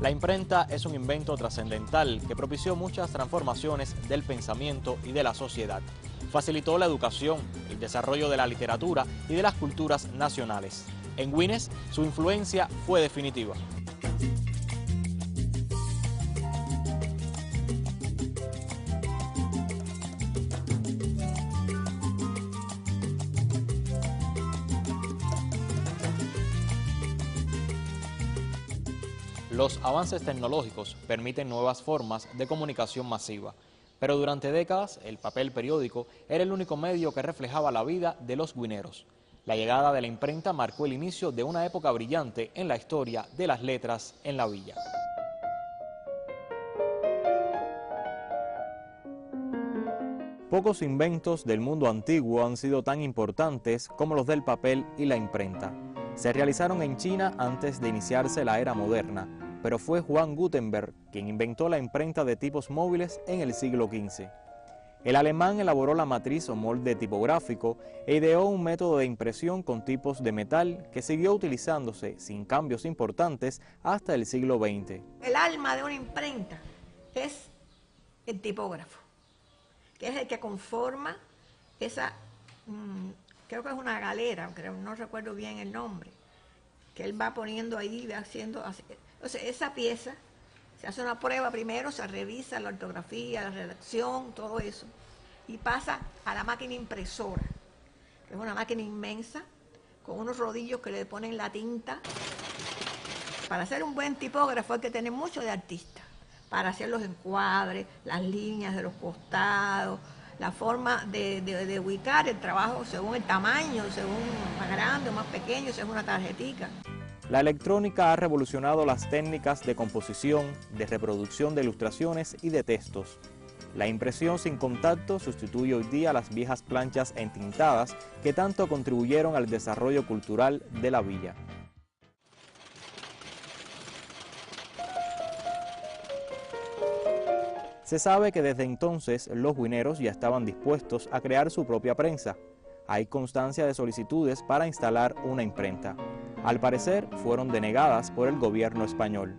La imprenta es un invento trascendental que propició muchas transformaciones del pensamiento y de la sociedad. Facilitó la educación, el desarrollo de la literatura y de las culturas nacionales. En Güines, su influencia fue definitiva. Los avances tecnológicos permiten nuevas formas de comunicación masiva, pero durante décadas el papel periódico era el único medio que reflejaba la vida de los güineros. La llegada de la imprenta marcó el inicio de una época brillante en la historia de las letras en la villa. Pocos inventos del mundo antiguo han sido tan importantes como los del papel y la imprenta. Se realizaron en China antes de iniciarse la era moderna, pero fue Juan Gutenberg quien inventó la imprenta de tipos móviles en el siglo XV. El alemán elaboró la matriz o molde tipográfico e ideó un método de impresión con tipos de metal que siguió utilizándose sin cambios importantes hasta el siglo XX. El alma de una imprenta es el tipógrafo, que es el que conforma esa, creo que es una galera, no recuerdo bien el nombre, que él va poniendo ahí, va haciendo así. Entonces esa pieza, se hace una prueba primero, se revisa la ortografía, la redacción, todo eso, y pasa a la máquina impresora, que es una máquina inmensa, con unos rodillos que le ponen la tinta. Para ser un buen tipógrafo hay que tener mucho de artista, para hacer los encuadres, las líneas de los costados, la forma de ubicar el trabajo según el tamaño, según más grande o más pequeño, según una tarjetica. La electrónica ha revolucionado las técnicas de composición, de reproducción de ilustraciones y de textos. La impresión sin contacto sustituye hoy día las viejas planchas entintadas que tanto contribuyeron al desarrollo cultural de la villa. Se sabe que desde entonces los güineros ya estaban dispuestos a crear su propia prensa. Hay constancia de solicitudes para instalar una imprenta. Al parecer, fueron denegadas por el gobierno español.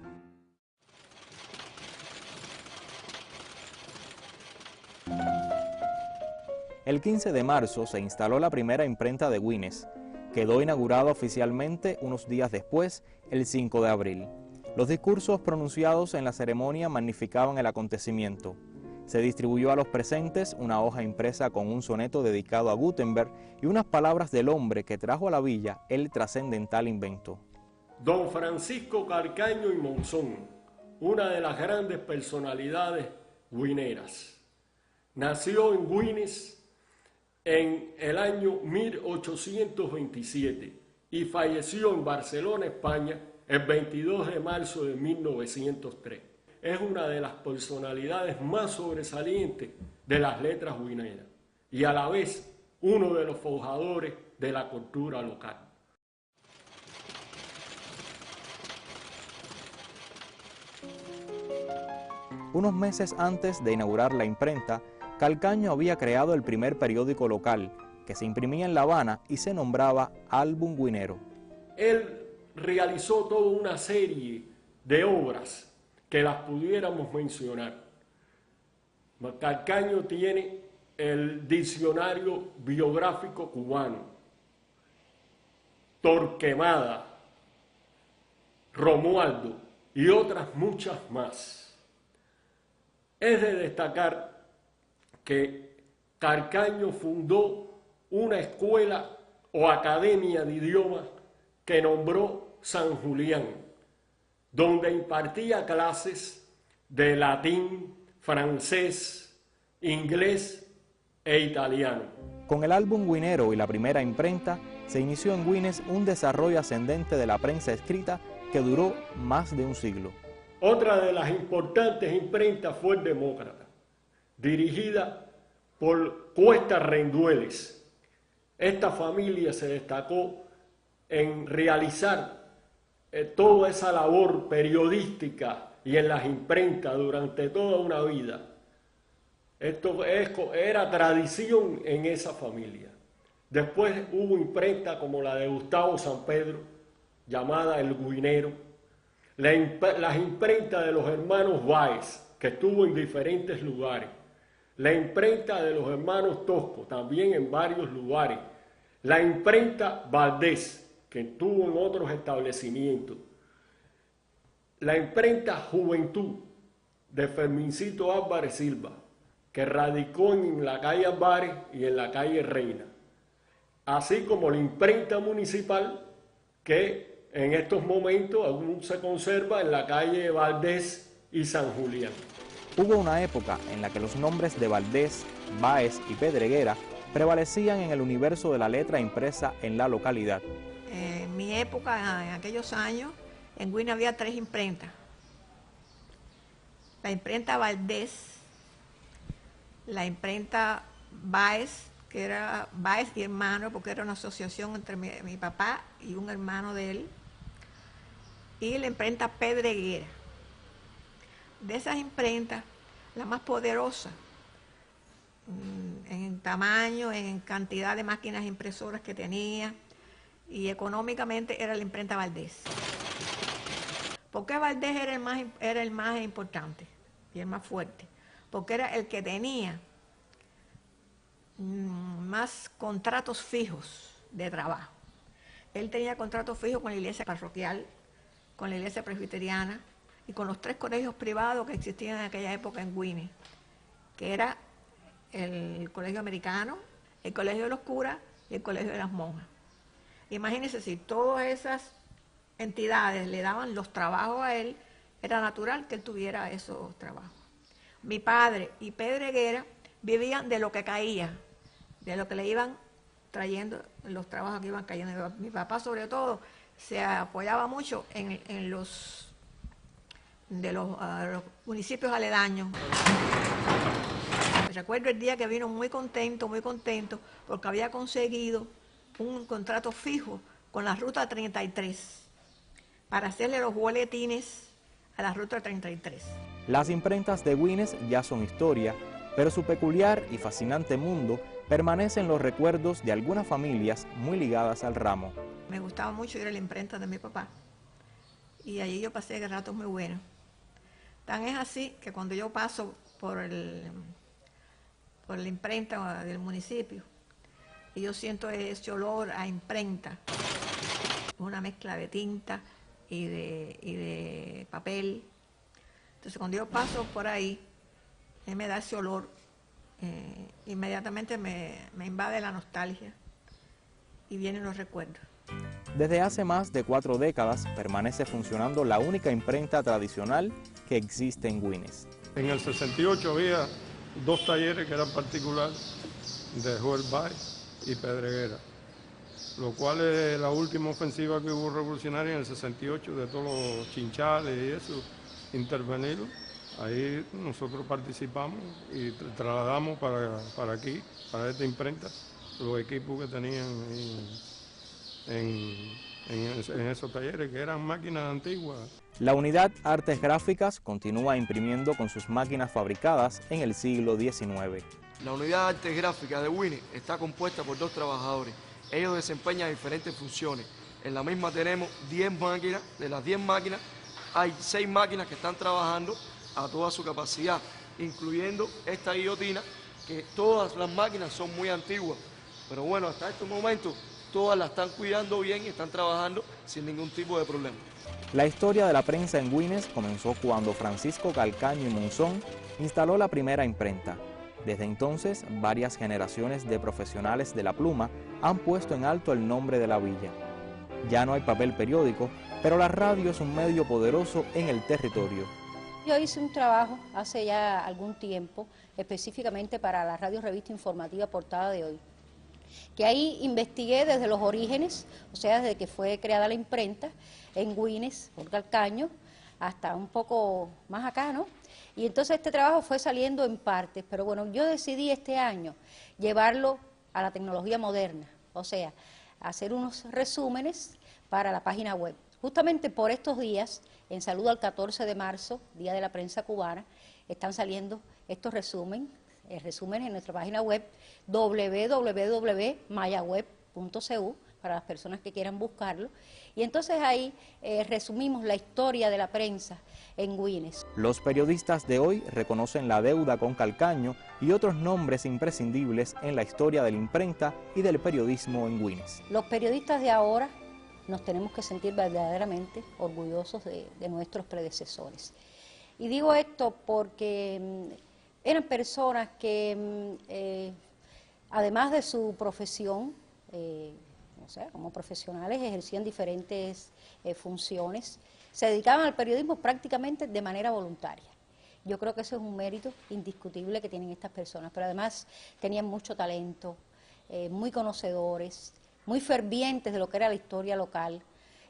El 15 de marzo se instaló la primera imprenta de Güines. Quedó inaugurada oficialmente unos días después, el 5 de abril. Los discursos pronunciados en la ceremonia magnificaban el acontecimiento. Se distribuyó a los presentes una hoja impresa con un soneto dedicado a Gutenberg y unas palabras del hombre que trajo a la villa el trascendental invento. Don Francisco Calcaño y Monzón, una de las grandes personalidades güineras. Nació en Güines en el año 1827 y falleció en Barcelona, España, el 22 de marzo de 1903. Es una de las personalidades más sobresalientes de las letras güineras y a la vez uno de los forjadores de la cultura local. Unos meses antes de inaugurar la imprenta, Calcaño había creado el primer periódico local, que se imprimía en La Habana y se nombraba Álbum Güinero. Él realizó toda una serie de obras que las pudiéramos mencionar. Calcaño tiene el Diccionario Biográfico Cubano, Torquemada, Romualdo y otras muchas más. Es de destacar que Calcaño fundó una escuela o academia de idiomas que nombró San Julián, donde impartía clases de latín, francés, inglés e italiano. Con el Álbum Güinero y la primera imprenta, se inició en Güines un desarrollo ascendente de la prensa escrita que duró más de un siglo. Otra de las importantes imprentas fue el Demócrata, dirigida por Cuesta Rendueles. Esta familia se destacó en realizar toda esa labor periodística y en las imprentas durante toda una vida. Esto era tradición en esa familia. Después hubo imprenta como la de Gustavo San Pedro, llamada El Güinero, las imprentas de los hermanos Báez, que estuvo en diferentes lugares, la imprenta de los hermanos Tosco, también en varios lugares, la imprenta Valdés, que estuvo en otros establecimientos, la imprenta Juventud de Fermincito Álvarez Silva, que radicó en la calle Álvarez y en la calle Reina, así como la imprenta municipal, que en estos momentos aún se conserva en la calle Valdés y San Julián. Hubo una época en la que los nombres de Valdés, Báez y Pedreguera prevalecían en el universo de la letra impresa en la localidad. En mi época, en aquellos años, en Guine había 3 imprentas. La imprenta Valdés, la imprenta Báez, que era Báez y hermano, porque era una asociación entre mi papá y un hermano de él, y la imprenta Pedreguera. De esas imprentas, la más poderosa, en tamaño, en cantidad de máquinas impresoras que tenía, y económicamente era la imprenta Valdés. ¿Por qué Valdés era el más importante y el más fuerte? Porque era el que tenía más contratos fijos de trabajo. Él tenía contratos fijos con la iglesia parroquial, con la iglesia presbiteriana y con los 3 colegios privados que existían en aquella época en Guine, que era el colegio americano, el colegio de los curas y el colegio de las monjas. Imagínense, si todas esas entidades le daban los trabajos a él, era natural que él tuviera esos trabajos. Mi padre y Pedreguera vivían de lo que caía, de lo que le iban trayendo, los trabajos que iban cayendo. Mi papá, sobre todo, se apoyaba mucho en los municipios aledaños. Recuerdo el día que vino muy contento, porque había conseguido un contrato fijo con la Ruta 33 para hacerle los boletines a la Ruta 33. Las imprentas de Guines ya son historia, pero su peculiar y fascinante mundo permanece en los recuerdos de algunas familias muy ligadas al ramo. Me gustaba mucho ir a la imprenta de mi papá y allí yo pasé ratos muy buenos. Tan es así que cuando yo paso por la imprenta del municipio y yo siento ese olor a imprenta, una mezcla de tinta y de papel. Entonces cuando yo paso por ahí, me da ese olor, inmediatamente me invade la nostalgia y vienen los recuerdos. Desde hace más de 4 décadas permanece funcionando la única imprenta tradicional que existe en Guines. En el 68 había 2 talleres que eran particulares, de Joel Báez y Pedreguera, lo cual es la última ofensiva que hubo revolucionaria en el 68, de todos los chinchales y eso, intervenirlo. Ahí nosotros participamos y trasladamos para aquí, para esta imprenta, los equipos que tenían en esos talleres, que eran máquinas antiguas. La unidad Artes Gráficas continúa imprimiendo con sus máquinas fabricadas en el siglo XIX. La unidad Artes Gráficas de Guine está compuesta por 2 trabajadores. Ellos desempeñan diferentes funciones. En la misma tenemos 10 máquinas. De las 10 máquinas, hay 6 máquinas que están trabajando a toda su capacidad, incluyendo esta guillotina, que todas las máquinas son muy antiguas. Pero bueno, hasta estos momentos todas las están cuidando bien y están trabajando sin ningún tipo de problema. La historia de la prensa en Guines comenzó cuando Francisco Calcaño y Monzón instaló la primera imprenta. Desde entonces, varias generaciones de profesionales de la pluma han puesto en alto el nombre de la villa. Ya no hay papel periódico, pero la radio es un medio poderoso en el territorio. Yo hice un trabajo hace ya algún tiempo, específicamente para la radio revista informativa Portada de Hoy, que ahí investigué desde los orígenes, o sea, desde que fue creada la imprenta en Guines, por Calcaño, hasta un poco más acá, ¿no? Y entonces este trabajo fue saliendo en partes, pero bueno, yo decidí este año llevarlo a la tecnología moderna, o sea, hacer unos resúmenes para la página web. Justamente por estos días, en saludo al 14 de marzo, Día de la Prensa Cubana, están saliendo estos resúmenes en nuestra página web www.mayaweb.cu, para las personas que quieran buscarlo. Y entonces ahí resumimos la historia de la prensa en Güines. Los periodistas de hoy reconocen la deuda con Calcaño y otros nombres imprescindibles en la historia de la imprenta y del periodismo en Güines. Los periodistas de ahora nos tenemos que sentir verdaderamente orgullosos de nuestros predecesores. Y digo esto porque eran personas que, además de su profesión, como profesionales ejercían diferentes funciones, se dedicaban al periodismo prácticamente de manera voluntaria. Yo creo que eso es un mérito indiscutible que tienen estas personas, pero además tenían mucho talento, muy conocedores, muy fervientes de lo que era la historia local.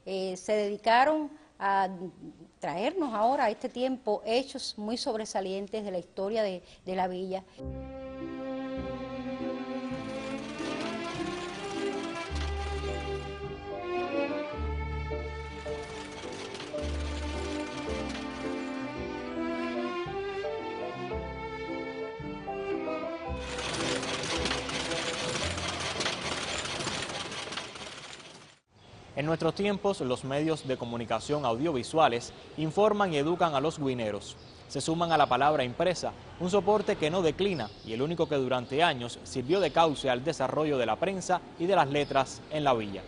Se dedicaron a traernos ahora a este tiempo hechos muy sobresalientes de la historia de la villa. En nuestros tiempos, los medios de comunicación audiovisuales informan y educan a los güineros. Se suman a la palabra impresa, un soporte que no declina y el único que durante años sirvió de cauce al desarrollo de la prensa y de las letras en la villa.